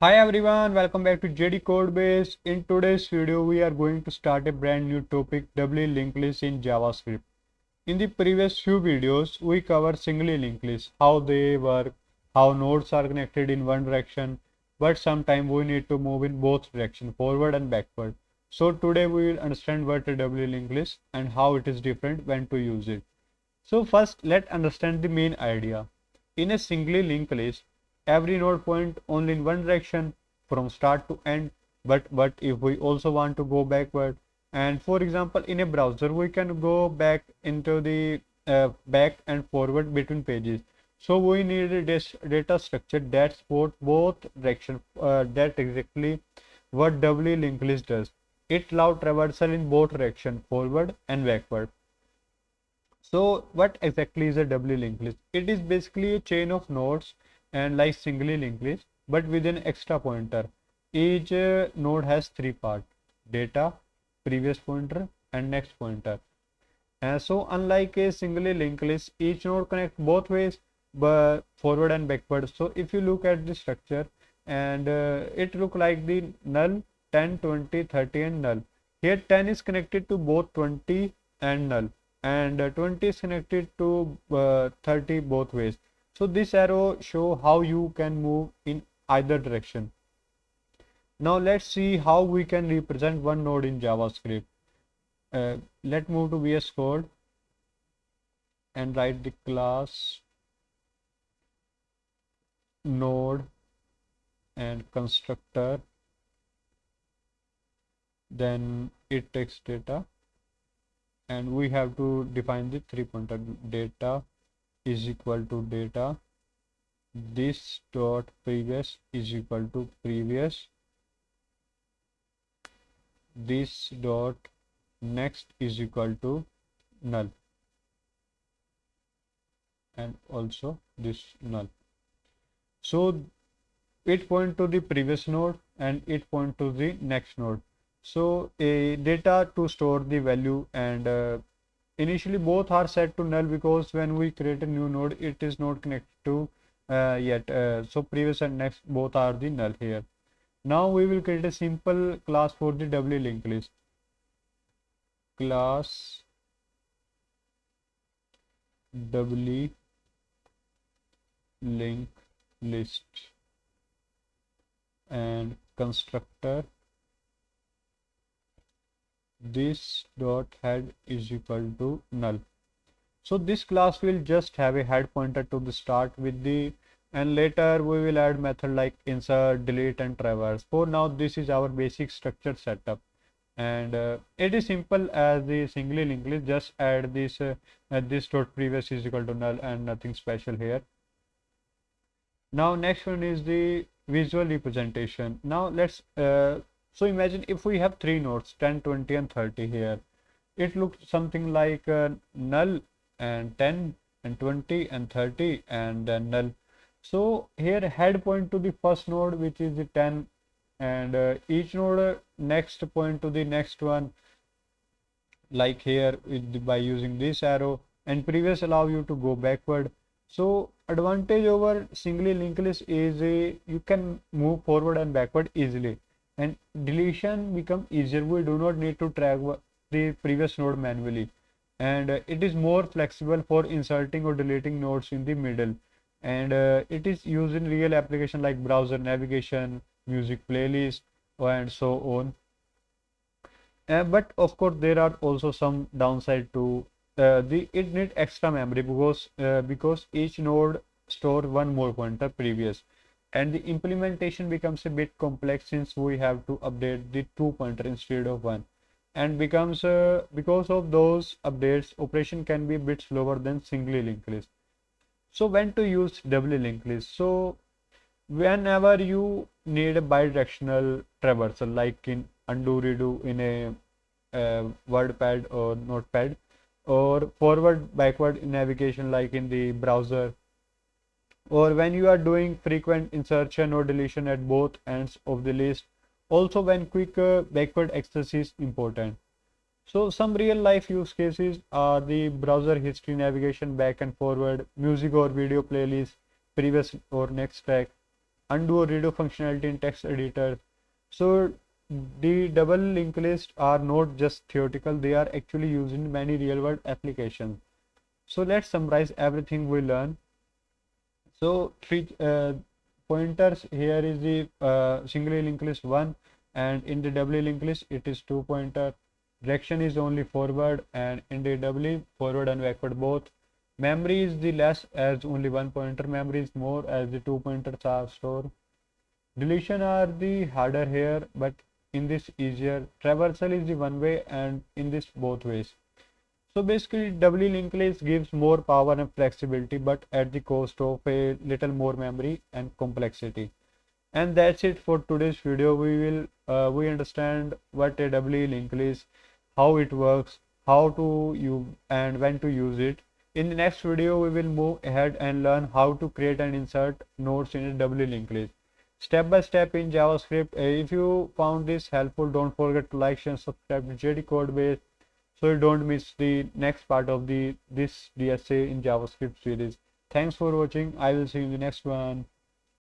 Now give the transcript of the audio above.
Hi everyone, welcome back to JDCodebase. In today's video, we are going to start a brand new topic, doubly linked list in JavaScript. In the previous few videos, we covered singly linked lists, how they work, how nodes are connected in one direction, but sometimes we need to move in both directions, forward and backward. So today we will understand what a doubly linked list and how it is different when to use it. So first, let's understand the main idea. In a singly linked list, every node point only in one direction from start to end. But if we also want to go backward, and for example, in a browser, we can go back into the back and forward between pages. So we need a data structure that supports both directions. That exactly what doubly linked list does. It allows traversal in both directions, forward and backward. So what exactly is a doubly linked list? It is basically a chain of nodes and like singly linked list, but with an extra pointer. Each node has three parts: data, previous pointer, and next pointer. So unlike a singly linked list, each node connects both ways, but forward and backward. So if you look at the structure, and it look like the null 10, 20, 30, and null. Here 10 is connected to both 20 and null, and 20 is connected to 30 both ways. So this arrow show how you can move in either direction. Now let's see how we can represent one node in JavaScript. Let's move to VS Code and write the class node and constructor, then it takes data, and we have to define the three pointer. Data is equal to data, this dot previous is equal to previous, this dot next is equal to null, and also this null. So it point to the previous node and it point to the next node. So a data to store the value, and initially both are set to null because when we create a new node, it is not connected to yet. So previous and next both are the null here. Now we will create a simple class for the doubly linked list. Class doubly linked list and constructor, this dot head is equal to null. So this class will just have a head pointer to the start with the, and later we will add method like insert, delete, and traverse. For now, this is our basic structure setup, and it is simple as the singly linked list. Just add this dot previous is equal to null and nothing special here. Now next one is the visual representation. Now let's so imagine if we have three nodes 10, 20, and 30 here. It looks something like null and 10 and 20 and 30 and then null. So here head point to the first node, which is the 10, and each node next point to the next one, like here by using this arrow, and previous allow you to go backward. So advantage over singly linked list is you can move forward and backward easily, and deletion become easier. We do not need to track the previous node manually, and it is more flexible for inserting or deleting nodes in the middle, and it is used in real application like browser navigation, music playlist, and so on. But of course there are also some downside to it need extra memory because each node store one more pointer previous, and the implementation becomes a bit complex since we have to update the two pointer instead of one, and becomes because of those updates operation can be a bit slower than singly linked list. So when to use doubly linked list? So whenever you need a bidirectional traversal, like in undo redo in a WordPad or Notepad, or forward backward navigation like in the browser, or when you are doing frequent insertion or deletion at both ends of the list, also when quick backward access is important. So some real life use cases are the browser history navigation back and forward, music or video playlist, previous or next track, undo or redo functionality in text editor. So the double linked list are not just theoretical, they are actually used in many real world applications. So let's summarize everything we learn. So three pointers here is the singly linked list 1, and in the doubly linked list it is 2 pointer. Direction is only forward, and in the doubly forward and backward both. Memory is the less as only 1 pointer, memory is more as the 2 pointers are stored. Deletion are the harder here, but in this easier. Traversal is the one way, and in this both ways. So basically doubly linked list gives more power and flexibility, but at the cost of a little more memory and complexity. And that's it for today's video. We understand what a doubly linked list, how it works, how to use and when to use it. In the next video we will move ahead and learn how to create and insert nodes in a doubly linked list step by step in JavaScript. If you found this helpful, don't forget to like, share, subscribe to JDCodebase so you don't miss the next part of this DSA in JavaScript series. Thanks for watching. I will see you in the next one.